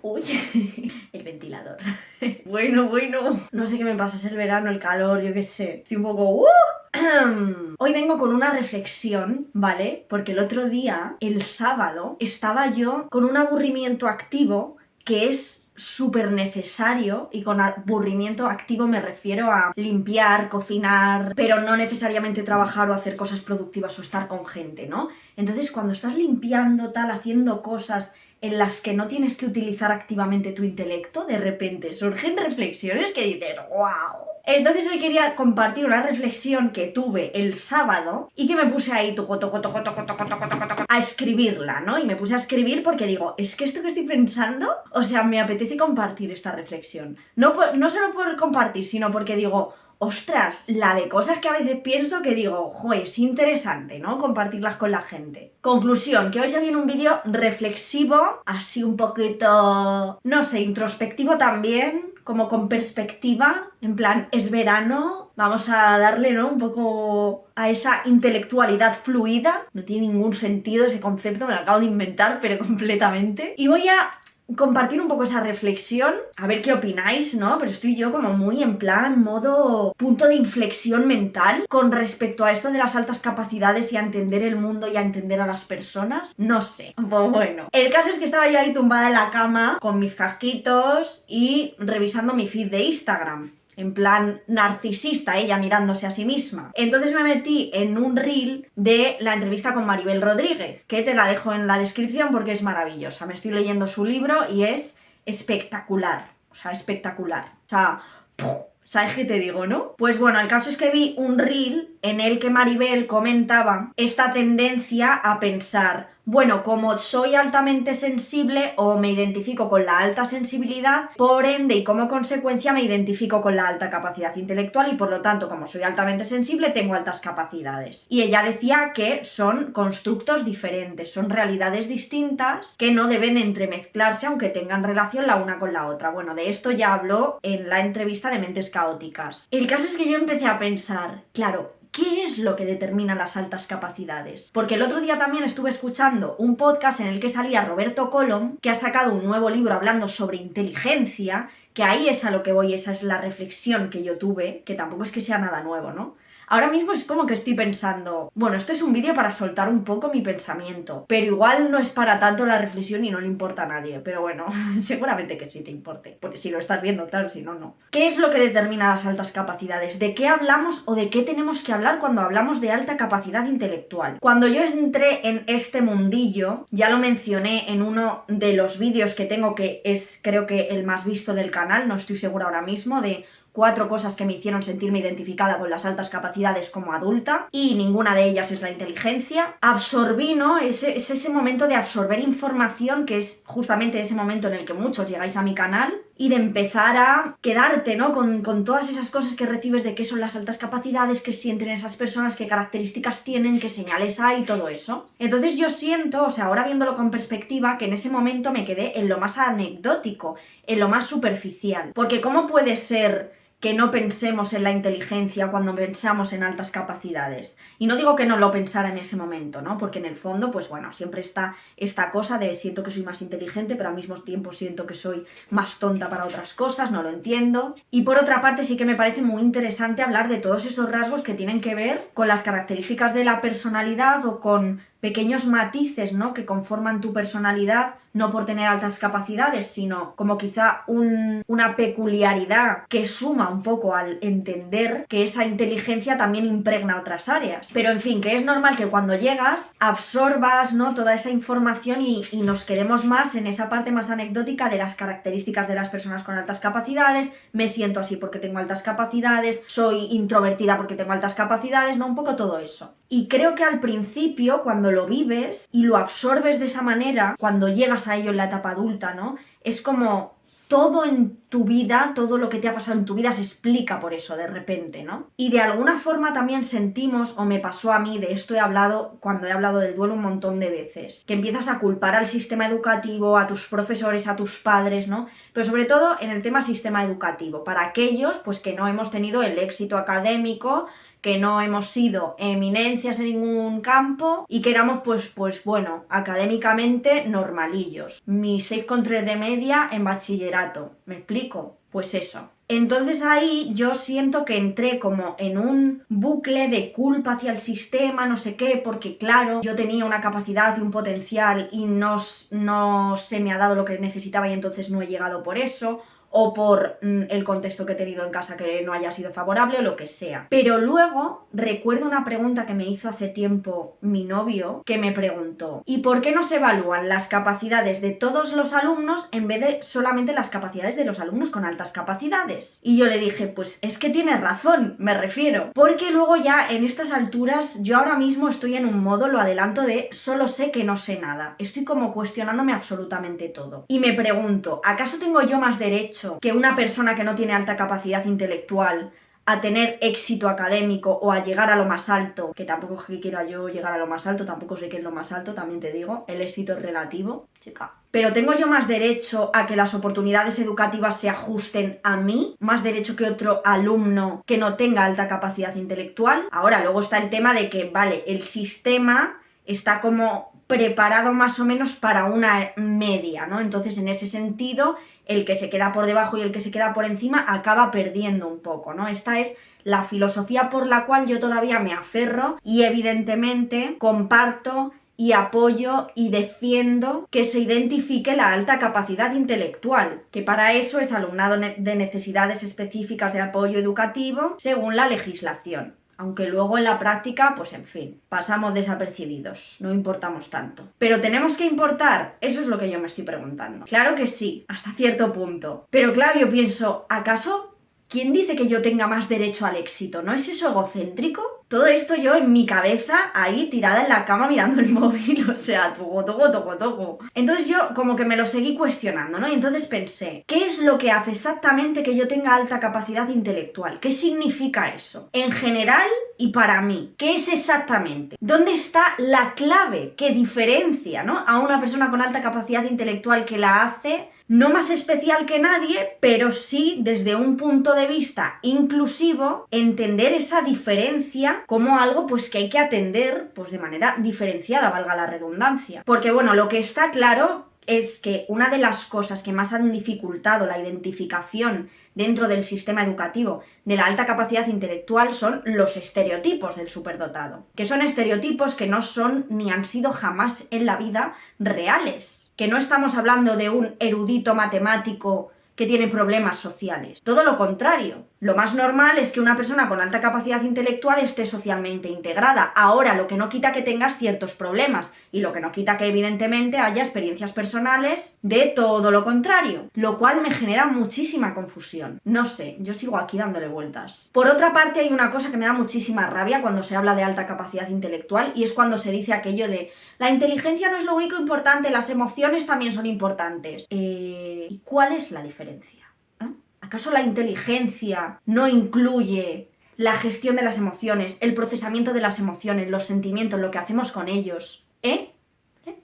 Uy, el ventilador. Bueno. No sé qué me pasa, es el verano, el calor, yo qué sé. Estoy un poco... Hoy vengo con una reflexión, ¿vale? Porque el otro día, el sábado, estaba yo con un aburrimiento activo que es súper necesario, y con aburrimiento activo me refiero a limpiar, cocinar, pero no necesariamente trabajar o hacer cosas productivas o estar con gente, ¿no? Entonces cuando estás limpiando, tal, haciendo cosas en las que no tienes que utilizar activamente tu intelecto, de repente surgen reflexiones que dices ¡wow! Entonces hoy quería compartir una reflexión que tuve el sábado y que me puse ahí a escribirla, ¿no? Y me puse a escribir porque digo, es que esto que estoy pensando, o sea, me apetece compartir esta reflexión. No solo por compartir, sino porque digo, ostras, la de cosas que a veces pienso que digo, joder, es interesante, ¿no? Compartirlas con la gente. Conclusión, que hoy se viene un vídeo reflexivo, así un poquito, no sé, introspectivo también, como con perspectiva, en plan, es verano, vamos a darle, ¿no? Un poco a esa intelectualidad fluida. No tiene ningún sentido ese concepto, me lo acabo de inventar, pero completamente. Y voy a compartir un poco esa reflexión, a ver qué opináis, ¿no? Pero estoy yo como muy en plan, modo punto de inflexión mental con respecto a esto de las altas capacidades y a entender el mundo y a entender a las personas. No sé, pues bueno. El caso es que estaba yo ahí tumbada en la cama con mis casquitos y revisando mi feed de Instagram. En plan narcisista, ella mirándose a sí misma. Entonces me metí en un reel de la entrevista con Maribel Rodríguez, que te la dejo en la descripción porque es maravillosa. Me estoy leyendo su libro y es espectacular. O sea, espectacular. O sea, ¿sabes qué te digo, no? Pues bueno, el caso es que vi un reel en el que Maribel comentaba esta tendencia a pensar, bueno, como soy altamente sensible o me identifico con la alta sensibilidad, por ende y como consecuencia me identifico con la alta capacidad intelectual y por lo tanto, como soy altamente sensible, tengo altas capacidades. Y ella decía que son constructos diferentes, son realidades distintas que no deben entremezclarse aunque tengan relación la una con la otra. Bueno, de esto ya habló en la entrevista de Mentes Caóticas. El caso es que yo empecé a pensar, claro, ¿qué es lo que determina las altas capacidades? Porque el otro día también estuve escuchando un podcast en el que salía Roberto Colom, que ha sacado un nuevo libro hablando sobre inteligencia, que ahí es a lo que voy, esa es la reflexión que yo tuve, que tampoco es que sea nada nuevo, ¿no? Ahora mismo es como que estoy pensando, bueno, esto es un vídeo para soltar un poco mi pensamiento, pero igual no es para tanto la reflexión y no le importa a nadie, pero bueno, seguramente que sí te importe, porque si lo estás viendo, claro, si no, no. ¿Qué es lo que determina las altas capacidades? ¿De qué hablamos o de qué tenemos que hablar cuando hablamos de alta capacidad intelectual? Cuando yo entré en este mundillo, ya lo mencioné en uno de los vídeos que tengo, que es creo que el más visto del canal, no estoy segura ahora mismo, de 4 cosas que me hicieron sentirme identificada con las altas capacidades como adulta, y ninguna de ellas es la inteligencia. Absorbí, ¿no? Es ese momento de absorber información, que es justamente ese momento en el que muchos llegáis a mi canal, y de empezar a quedarte, ¿no? Con todas esas cosas que recibes de qué son las altas capacidades, qué sienten esas personas, qué características tienen, qué señales hay, todo eso. Entonces yo siento, o sea, ahora viéndolo con perspectiva, que en ese momento me quedé en lo más anecdótico, en lo más superficial. Porque ¿cómo puede ser que no pensemos en la inteligencia cuando pensamos en altas capacidades? Y no digo que no lo pensara en ese momento, ¿no? Porque en el fondo, pues bueno, siempre está esta cosa de siento que soy más inteligente, pero al mismo tiempo siento que soy más tonta para otras cosas, no lo entiendo. Y por otra parte sí que me parece muy interesante hablar de todos esos rasgos que tienen que ver con las características de la personalidad o con pequeños matices, ¿no? Que conforman tu personalidad, no por tener altas capacidades, sino como quizá una peculiaridad que suma un poco al entender que esa inteligencia también impregna otras áreas. Pero en fin, que es normal que cuando llegas absorbas, ¿no? Toda esa información y nos quedemos más en esa parte más anecdótica de las características de las personas con altas capacidades. Me siento así porque tengo altas capacidades, soy introvertida porque tengo altas capacidades, ¿no? Un poco todo eso. Y creo que al principio, cuando lo vives y lo absorbes de esa manera, cuando llegas a ello en la etapa adulta, ¿no? Es como todo en tu vida, todo lo que te ha pasado en tu vida se explica por eso de repente, ¿no? Y de alguna forma también sentimos, o me pasó a mí, de esto he hablado cuando he hablado del duelo un montón de veces, que empiezas a culpar al sistema educativo, a tus profesores, a tus padres, ¿no? Pero sobre todo en el tema sistema educativo, para aquellos pues que no hemos tenido el éxito académico que no hemos sido eminencias en ningún campo y que éramos pues bueno, académicamente normalillos. Mi 6,3 de media en bachillerato, ¿me explico? Pues eso. Entonces ahí yo siento que entré como en un bucle de culpa hacia el sistema, no sé qué, porque claro, yo tenía una capacidad y un potencial y no se me ha dado lo que necesitaba y entonces no he llegado por eso, o por el contexto que he tenido en casa que no haya sido favorable o lo que sea. Pero luego recuerdo una pregunta que me hizo hace tiempo mi novio, que me preguntó: ¿y por qué no se evalúan las capacidades de todos los alumnos en vez de solamente las capacidades de los alumnos con altas capacidades? Y yo le dije, pues es que tienes razón, me refiero, porque luego ya en estas alturas yo ahora mismo estoy en un modo, lo adelanto, de solo sé que no sé nada. Estoy como cuestionándome absolutamente todo. Y me pregunto, ¿acaso tengo yo más derecho que una persona que no tiene alta capacidad intelectual a tener éxito académico o a llegar a lo más alto? Que tampoco es que quiera yo llegar a lo más alto, tampoco sé qué es lo más alto, también te digo, el éxito es relativo, chica. Pero ¿tengo yo más derecho a que las oportunidades educativas se ajusten a mí? ¿Más derecho que otro alumno que no tenga alta capacidad intelectual? Ahora, luego está el tema de que, vale, el sistema está como preparado más o menos para una media, ¿no? Entonces, en ese sentido, el que se queda por debajo y el que se queda por encima acaba perdiendo un poco, ¿no? Esta es la filosofía por la cual yo todavía me aferro y evidentemente comparto y apoyo y defiendo que se identifique la alta capacidad intelectual, que para eso es alumnado de necesidades específicas de apoyo educativo según la legislación. Aunque luego en la práctica, pues en fin, pasamos desapercibidos, no importamos tanto. ¿Pero tenemos que importar? Eso es lo que yo me estoy preguntando. Claro que sí, hasta cierto punto. Pero claro, yo pienso, ¿acaso quién dice que yo tenga más derecho al éxito? ¿No es eso egocéntrico? Todo esto yo en mi cabeza, ahí tirada en la cama mirando el móvil, o sea, toco. Entonces yo como que me lo seguí cuestionando, ¿no? Y entonces pensé, ¿qué es lo que hace exactamente que yo tenga alta capacidad intelectual? ¿Qué significa eso? En general y para mí, ¿qué es exactamente? ¿Dónde está la clave que diferencia, ¿no?, a una persona con alta capacidad intelectual, que la hace no más especial que nadie, pero sí desde un punto de vista inclusivo, entender esa diferencia como algo pues que hay que atender pues de manera diferenciada, valga la redundancia? Porque bueno, lo que está claro es que una de las cosas que más han dificultado la identificación dentro del sistema educativo de la alta capacidad intelectual son los estereotipos del superdotado, que son estereotipos que no son ni han sido jamás en la vida reales, que no estamos hablando de un erudito matemático que tiene problemas sociales. Todo lo contrario. Lo más normal es que una persona con alta capacidad intelectual esté socialmente integrada. Ahora, lo que no quita que tengas ciertos problemas y lo que no quita que evidentemente haya experiencias personales de todo lo contrario, lo cual me genera muchísima confusión. No sé, yo sigo aquí dándole vueltas. Por otra parte, hay una cosa que me da muchísima rabia cuando se habla de alta capacidad intelectual, y es cuando se dice aquello de la inteligencia no es lo único importante, las emociones también son importantes. ¿Y cuál es la diferencia? ¿Acaso la inteligencia no incluye la gestión de las emociones, el procesamiento de las emociones, los sentimientos, lo que hacemos con ellos?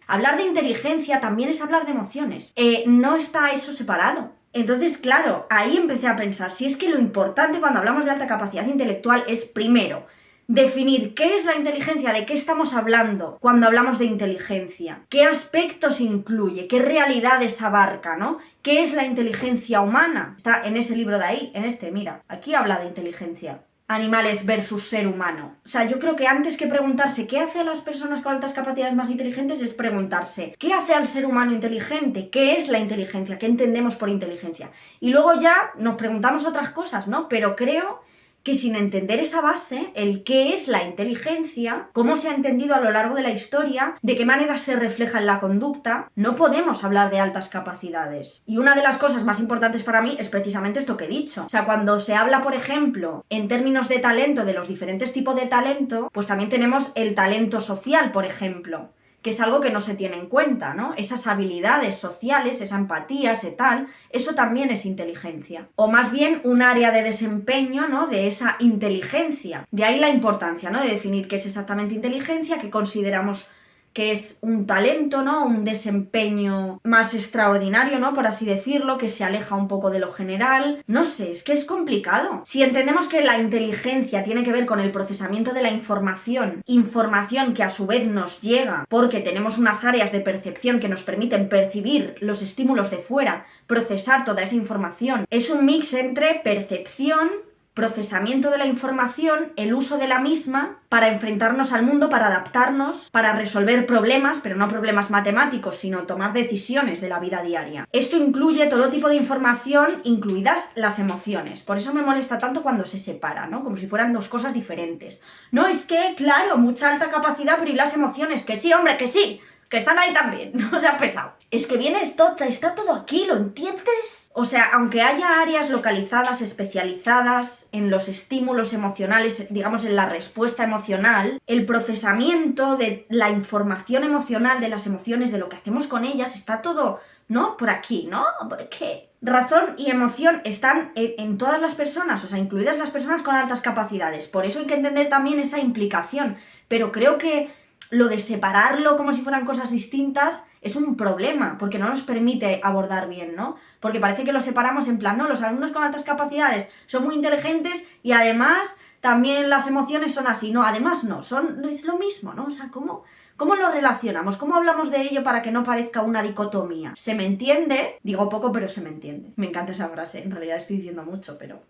Hablar de inteligencia también es hablar de emociones. No está eso separado. Entonces, claro, ahí empecé a pensar, si es que lo importante cuando hablamos de alta capacidad intelectual es, primero, definir qué es la inteligencia, de qué estamos hablando cuando hablamos de inteligencia, qué aspectos incluye, qué realidades abarca, ¿no? ¿Qué es la inteligencia humana? Está en ese libro de ahí, en este, mira, aquí habla de inteligencia. Animales versus ser humano. O sea, yo creo que antes que preguntarse qué hace a las personas con altas capacidades más inteligentes, es preguntarse ¿qué hace al ser humano inteligente? ¿Qué es la inteligencia? ¿Qué entendemos por inteligencia? Y luego ya nos preguntamos otras cosas, ¿no? Pero creo que sin entender esa base, el qué es la inteligencia, cómo se ha entendido a lo largo de la historia, de qué manera se refleja en la conducta, no podemos hablar de altas capacidades. Y una de las cosas más importantes para mí es precisamente esto que he dicho. O sea, cuando se habla, por ejemplo, en términos de talento, de los diferentes tipos de talento, pues también tenemos el talento social, por ejemplo, que es algo que no se tiene en cuenta, ¿no? Esas habilidades sociales, esa empatía, ese tal, eso también es inteligencia. O más bien un área de desempeño, ¿no?, de esa inteligencia. De ahí la importancia, ¿no?, de definir qué es exactamente inteligencia, qué consideramos que es un talento, ¿no? Un desempeño más extraordinario, ¿no? Por así decirlo, que se aleja un poco de lo general. No sé, es que es complicado. Si entendemos que la inteligencia tiene que ver con el procesamiento de la información que a su vez nos llega porque tenemos unas áreas de percepción que nos permiten percibir los estímulos de fuera, procesar toda esa información, es un mix entre percepción, procesamiento de la información, el uso de la misma para enfrentarnos al mundo, para adaptarnos, para resolver problemas, pero no problemas matemáticos, sino tomar decisiones de la vida diaria. Esto incluye todo tipo de información, incluidas las emociones. Por eso me molesta tanto cuando se separa, ¿no? Como si fueran dos cosas diferentes. No, es que, claro, mucha alta capacidad, pero ¿y las emociones? Que sí, hombre, que sí, que están ahí también, no se han pesado. Es que viene esto, está todo aquí, ¿lo entiendes? O sea, aunque haya áreas localizadas, especializadas en los estímulos emocionales, digamos en la respuesta emocional, el procesamiento de la información emocional, de las emociones, de lo que hacemos con ellas, está todo, ¿no? Por aquí, ¿no? Porque razón y emoción están en todas las personas, o sea, incluidas las personas con altas capacidades. Por eso hay que entender también esa implicación. Pero creo que lo de separarlo como si fueran cosas distintas es un problema, porque no nos permite abordar bien, ¿no? Porque parece que lo separamos en plan, no, los alumnos con altas capacidades son muy inteligentes y además también las emociones son así. No, además no, es lo mismo, ¿no? O sea, ¿cómo lo relacionamos? ¿Cómo hablamos de ello para que no parezca una dicotomía? ¿Se me entiende? Digo poco, pero se me entiende. Me encanta esa frase, en realidad estoy diciendo mucho, pero...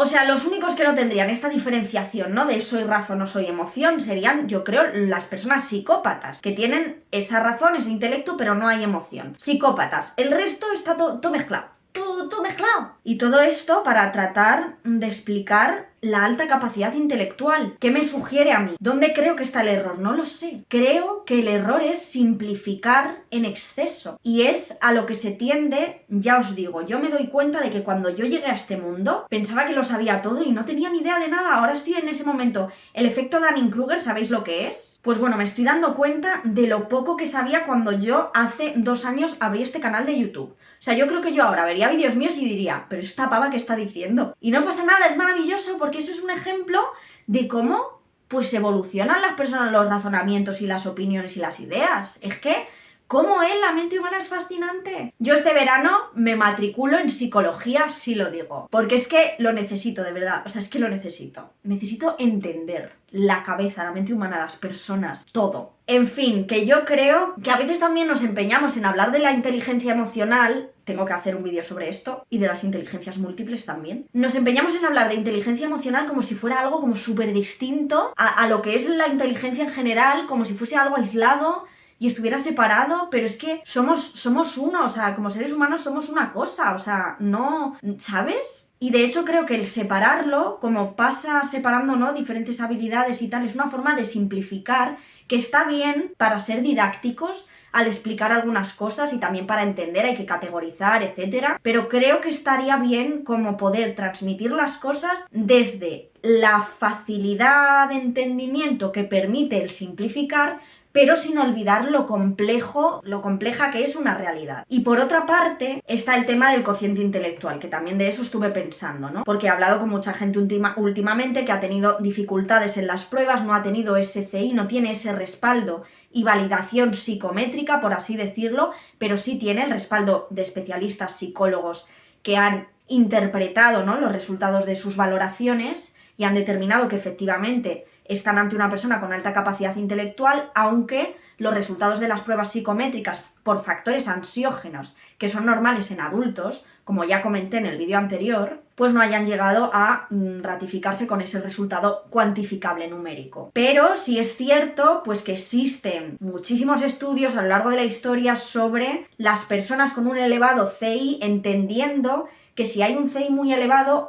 O sea, los únicos que no tendrían esta diferenciación, ¿no? De soy razón o soy emoción, serían, yo creo, las personas psicópatas, que tienen esa razón, ese intelecto, pero no hay emoción. Psicópatas. El resto está todo mezclado. Todo mezclado. Y todo esto para tratar de explicar la alta capacidad intelectual. ¿Qué me sugiere a mí? ¿Dónde creo que está el error? No lo sé. Creo que el error es simplificar en exceso. Y es a lo que se tiende, ya os digo, yo me doy cuenta de que cuando yo llegué a este mundo, pensaba que lo sabía todo y no tenía ni idea de nada. Ahora estoy en ese momento. El efecto Dunning-Kruger, ¿sabéis lo que es? Pues bueno, me estoy dando cuenta de lo poco que sabía cuando yo hace 2 años abrí este canal de YouTube. O sea, yo creo que yo ahora vería vídeos míos y diría, pero esta pava, ¿qué está diciendo? Y no pasa nada, es maravilloso porque eso es un ejemplo de cómo pues evolucionan las personas, los razonamientos y las opiniones y las ideas. Es que, ¿cómo es? La mente humana es fascinante. Yo este verano me matriculo en psicología, sí lo digo. Porque es que lo necesito, de verdad. O sea, es que lo necesito. Necesito entender la cabeza, la mente humana, las personas, todo. En fin, que yo creo que a veces también nos empeñamos en hablar de la inteligencia emocional. Tengo que hacer un vídeo sobre esto. Y de las inteligencias múltiples también. Nos empeñamos en hablar de inteligencia emocional como si fuera algo como súper distinto a lo que es la inteligencia en general, como si fuese algo aislado y estuviera separado, pero es que somos uno, o sea, como seres humanos somos una cosa, o sea, no, ¿sabes? Y de hecho creo que el separarlo, como pasa separando, ¿no?, diferentes habilidades y tal, es una forma de simplificar que está bien para ser didácticos al explicar algunas cosas y también para entender, hay que categorizar, etcétera. Pero creo que estaría bien como poder transmitir las cosas desde la facilidad de entendimiento que permite el simplificar, pero sin olvidar lo compleja que es una realidad. Y por otra parte, está el tema del cociente intelectual, que también de eso estuve pensando, ¿no? Porque he hablado con mucha gente últimamente que ha tenido dificultades en las pruebas, no ha tenido ese CI, no tiene ese respaldo y validación psicométrica, por así decirlo, pero sí tiene el respaldo de especialistas psicólogos que han interpretado, ¿no?, los resultados de sus valoraciones y han determinado que efectivamente están ante una persona con alta capacidad intelectual, aunque los resultados de las pruebas psicométricas por factores ansiógenos, que son normales en adultos, como ya comenté en el vídeo anterior, pues no hayan llegado a ratificarse con ese resultado cuantificable numérico. Pero sí es cierto pues que existen muchísimos estudios a lo largo de la historia sobre las personas con un elevado CI, entendiendo que si hay un CI muy elevado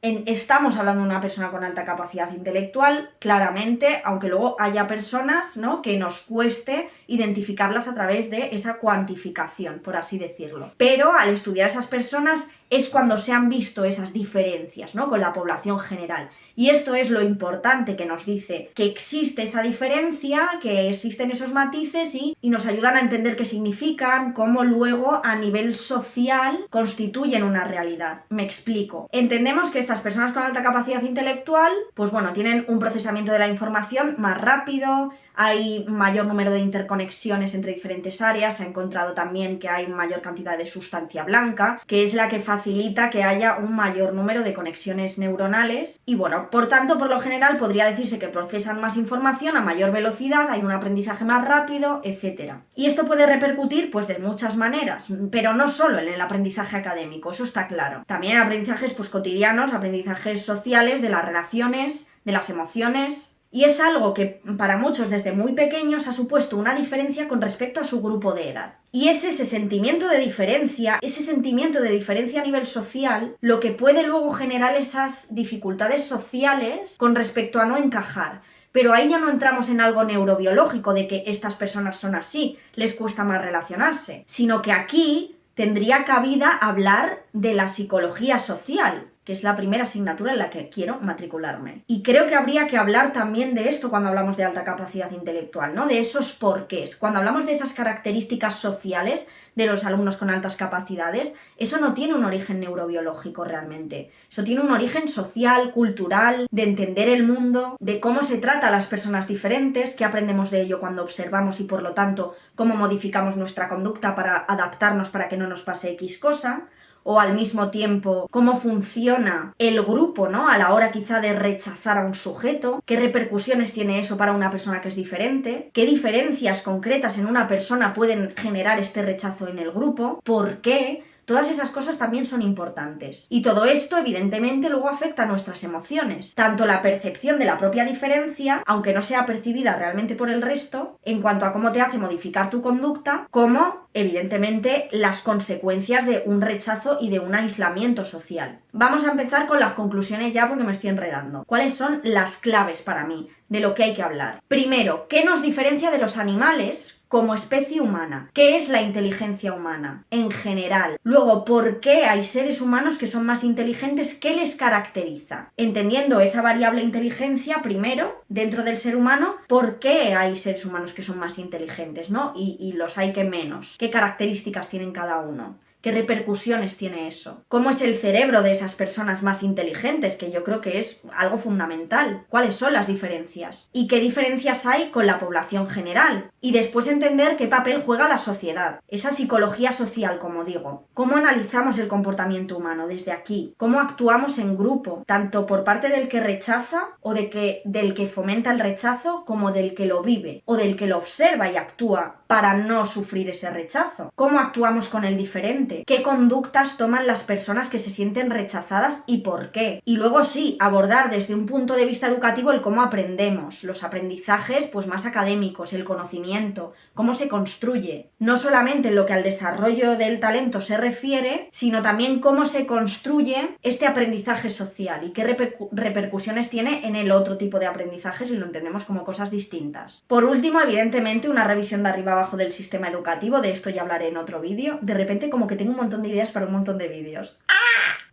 estamos hablando de una persona con alta capacidad intelectual, claramente, aunque luego haya personas, ¿no?, que nos cueste identificarlas a través de esa cuantificación, por así decirlo. Pero al estudiar a esas personas es cuando se han visto esas esas diferencias, ¿no? Con la población general. Y esto es lo importante que nos dice que existe esa diferencia, que existen esos matices y nos ayudan a entender qué significan, cómo luego a nivel social constituyen una realidad. Me explico. Entendemos que estas personas con alta capacidad intelectual, pues bueno, tienen un procesamiento de la información más rápido, hay mayor número de interconexiones entre diferentes áreas, se ha encontrado también que hay mayor cantidad de sustancia blanca, que es la que facilita que haya un mayor número de conexiones neuronales y bueno, por tanto, por lo general podría decirse que procesan más información a mayor velocidad, hay un aprendizaje más rápido, etc. Y esto puede repercutir pues de muchas maneras, pero no solo en el aprendizaje académico, eso está claro. También aprendizajes pues cotidianos, aprendizajes sociales, de las relaciones, de las emociones. Y es algo que para muchos desde muy pequeños ha supuesto una diferencia con respecto a su grupo de edad. Y es ese sentimiento de diferencia a nivel social, lo que puede luego generar esas dificultades sociales con respecto a no encajar. Pero ahí ya no entramos en algo neurobiológico de que estas personas son así, les cuesta más relacionarse, sino que aquí tendría cabida hablar de la psicología social, que es la primera asignatura en la que quiero matricularme. Y creo que habría que hablar también de esto cuando hablamos de alta capacidad intelectual, ¿no? De esos porqués. Cuando hablamos de esas características sociales de los alumnos con altas capacidades, eso no tiene un origen neurobiológico realmente. Eso tiene un origen social, cultural, de entender el mundo, de cómo se trata a las personas diferentes, qué aprendemos de ello cuando observamos y por lo tanto cómo modificamos nuestra conducta para adaptarnos para que no nos pase X cosa. O al mismo tiempo cómo funciona el grupo, ¿no? A la hora quizá de rechazar a un sujeto, qué repercusiones tiene eso para una persona que es diferente, qué diferencias concretas en una persona pueden generar este rechazo en el grupo, por qué. Todas esas cosas también son importantes. Y todo esto, evidentemente, luego afecta a nuestras emociones. Tanto la percepción de la propia diferencia, aunque no sea percibida realmente por el resto, en cuanto a cómo te hace modificar tu conducta, como, evidentemente, las consecuencias de un rechazo y de un aislamiento social. Vamos a empezar con las conclusiones ya porque me estoy enredando. ¿Cuáles son las claves para mí de lo que hay que hablar? Primero, ¿qué nos diferencia de los animales como especie humana? ¿Qué es la inteligencia humana en general? Luego, ¿por qué hay seres humanos que son más inteligentes? ¿Qué les caracteriza? Entendiendo esa variable inteligencia, primero, dentro del ser humano, ¿por qué hay seres humanos que son más inteligentes, ¿no? Y los hay que menos. ¿Qué características tienen cada uno? ¿Qué repercusiones tiene eso? ¿Cómo es el cerebro de esas personas más inteligentes? Que yo creo que es algo fundamental. ¿Cuáles son las diferencias? ¿Y qué diferencias hay con la población general? Y después entender qué papel juega la sociedad. Esa psicología social, como digo. ¿Cómo analizamos el comportamiento humano desde aquí? ¿Cómo actuamos en grupo? Tanto por parte del que rechaza o del que fomenta el rechazo, como del que lo vive o del que lo observa y actúa para no sufrir ese rechazo. ¿Cómo actuamos con el diferente? ¿Qué conductas toman las personas que se sienten rechazadas y por qué? Y luego sí, abordar desde un punto de vista educativo el cómo aprendemos, los aprendizajes pues más académicos, el conocimiento, cómo se construye, no solamente en lo que al desarrollo del talento se refiere, sino también cómo se construye este aprendizaje social y qué repercusiones tiene en el otro tipo de aprendizaje si lo entendemos como cosas distintas. Por último, evidentemente, una revisión de arriba abajo del sistema educativo, de esto ya hablaré en otro vídeo. De repente como que tengo un montón de ideas para un montón de vídeos.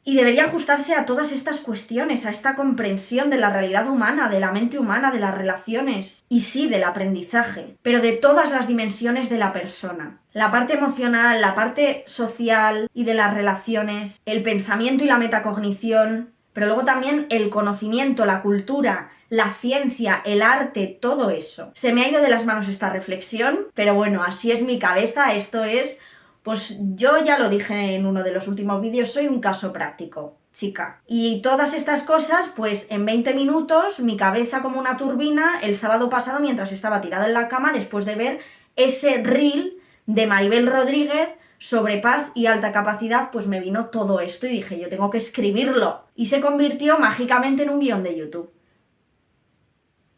Y debería ajustarse a todas estas cuestiones, a esta comprensión de la realidad humana, de la mente humana, de las relaciones y sí, del aprendizaje, pero de todas las dimensiones de la persona. La parte emocional, la parte social y de las relaciones, el pensamiento y la metacognición, pero luego también el conocimiento, la cultura, la ciencia, el arte, todo eso. Se me ha ido de las manos esta reflexión, pero bueno, así es mi cabeza, esto es... Pues yo ya lo dije en uno de los últimos vídeos, soy un caso práctico, chica. Y todas estas cosas, pues en 20 minutos, mi cabeza como una turbina, el sábado pasado mientras estaba tirada en la cama, después de ver ese reel de Maribel Rodríguez sobre paz y alta capacidad, pues me vino todo esto y dije, yo tengo que escribirlo. Y se convirtió mágicamente en un guión de YouTube.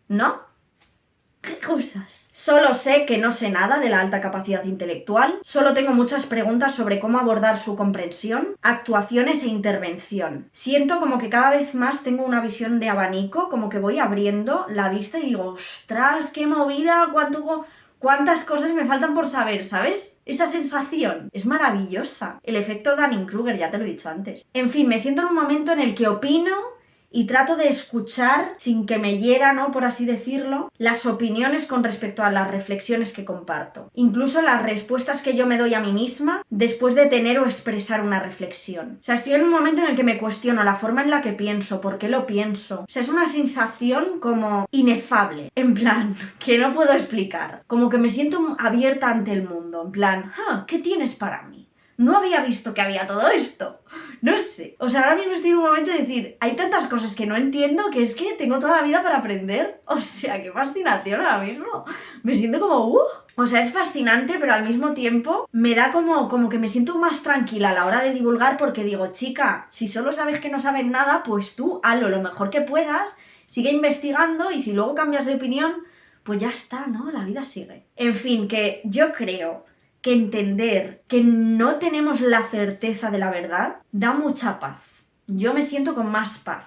¿No? ¿Qué cosas? Solo sé que no sé nada de la alta capacidad intelectual, solo tengo muchas preguntas sobre cómo abordar su comprensión, actuaciones e intervención. Siento como que cada vez más tengo una visión de abanico, como que voy abriendo la vista y digo, ostras, qué movida, ¿Cuántas cosas me faltan por saber, sabes? Esa sensación es maravillosa. El efecto Dunning-Kruger, ya te lo he dicho antes. En fin, me siento en un momento en el que opino y trato de escuchar, sin que me hiera, ¿no?, por así decirlo, las opiniones con respecto a las reflexiones que comparto. Incluso las respuestas que yo me doy a mí misma después de tener o expresar una reflexión. O sea, estoy en un momento en el que me cuestiono la forma en la que pienso, por qué lo pienso. O sea, es una sensación como inefable, en plan, que no puedo explicar. Como que me siento abierta ante el mundo, en plan, ¿qué tienes para mí? No había visto que había todo esto. No sé. O sea, ahora mismo estoy en un momento de decir, hay tantas cosas que no entiendo que es que tengo toda la vida para aprender. O sea, qué fascinación ahora mismo. Me siento como, O sea, es fascinante, pero al mismo tiempo me da como que me siento más tranquila a la hora de divulgar porque digo, chica, si solo sabes que no sabes nada, pues tú hazlo lo mejor que puedas, sigue investigando y si luego cambias de opinión, pues ya está, ¿no? La vida sigue. En fin, que yo creo que entender que no tenemos la certeza de la verdad da mucha paz. Yo me siento con más paz.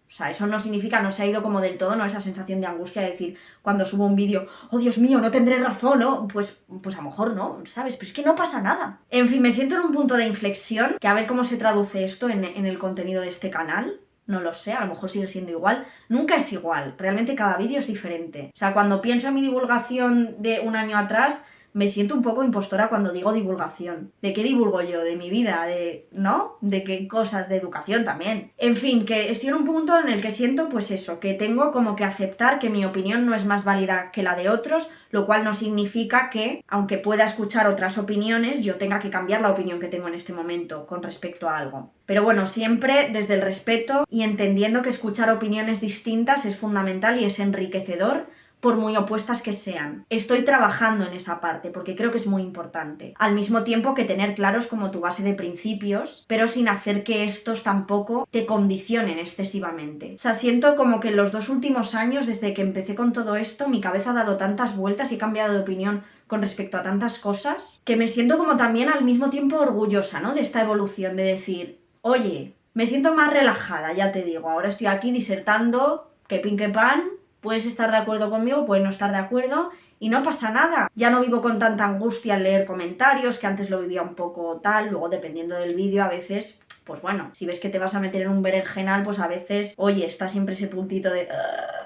O sea, eso no significa, no se ha ido como del todo, ¿no? Esa sensación de angustia de decir, cuando subo un vídeo, oh Dios mío, no tendré razón, ¿no? Pues a lo mejor no, ¿sabes? Pero es que no pasa nada. En fin, me siento en un punto de inflexión, que a ver cómo se traduce esto en el contenido de este canal. No lo sé, a lo mejor sigue siendo igual. Nunca es igual, realmente cada vídeo es diferente. O sea, cuando pienso en mi divulgación de un año atrás, me siento un poco impostora cuando digo divulgación. ¿De qué divulgo yo? ¿De mi vida? ¿No? ¿De qué cosas? De educación también. En fin, que estoy en un punto en el que siento, pues eso, que tengo como que aceptar que mi opinión no es más válida que la de otros, lo cual no significa que, aunque pueda escuchar otras opiniones, yo tenga que cambiar la opinión que tengo en este momento con respecto a algo. Pero bueno, siempre desde el respeto y entendiendo que escuchar opiniones distintas es fundamental y es enriquecedor, por muy opuestas que sean. Estoy trabajando en esa parte porque creo que es muy importante. Al mismo tiempo que tener claros como tu base de principios, pero sin hacer que estos tampoco te condicionen excesivamente. O sea, siento como que en los 2 últimos años, desde que empecé con todo esto, mi cabeza ha dado tantas vueltas y he cambiado de opinión con respecto a tantas cosas, que me siento como también al mismo tiempo orgullosa, ¿no?, de esta evolución, de decir, oye, me siento más relajada, ya te digo, ahora estoy aquí disertando, que pin que pan. Puedes estar de acuerdo conmigo, puedes no estar de acuerdo y no pasa nada. Ya no vivo con tanta angustia al leer comentarios, que antes lo vivía un poco tal, luego dependiendo del vídeo a veces, pues bueno, si ves que te vas a meter en un berenjenal, pues a veces, oye, está siempre ese puntito de...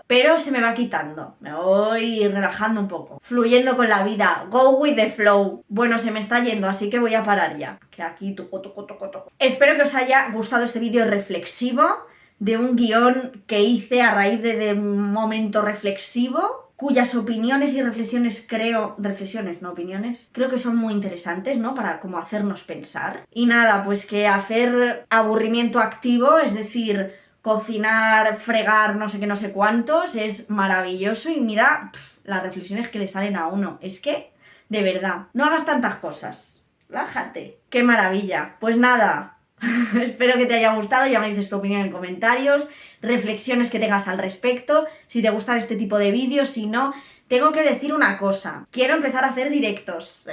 Pero se me va quitando, me voy relajando un poco, fluyendo con la vida, go with the flow. Bueno, se me está yendo, así que voy a parar ya, que aquí toco. Espero que os haya gustado este vídeo reflexivo, de un guión que hice a raíz de un momento reflexivo, cuyas opiniones y reflexiones creo que son muy interesantes, ¿no?, para como hacernos pensar. Y nada, pues que hacer aburrimiento activo, es decir, cocinar, fregar, no sé qué, no sé cuántos, es maravilloso y mira las reflexiones que le salen a uno. Es que, de verdad, no hagas tantas cosas. Relájate. ¡Qué maravilla! Pues nada, espero que te haya gustado, ya me dices tu opinión en comentarios, reflexiones que tengas al respecto, si te gustan este tipo de vídeos, si no. Tengo que decir una cosa, quiero empezar a hacer directos,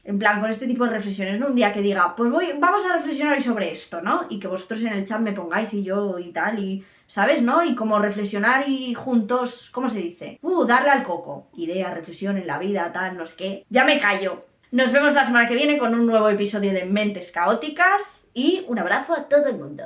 en plan con este tipo de reflexiones, ¿no? Un día que diga, pues vamos a reflexionar hoy sobre esto, ¿no? Y que vosotros en el chat me pongáis y yo y tal, y ¿sabes, no? Y como reflexionar y juntos, ¿cómo se dice? Darle al coco, idea, reflexión en la vida, tal, no sé qué. Ya me callo. Nos vemos la semana que viene con un nuevo episodio de Mentes Caóticas y un abrazo a todo el mundo.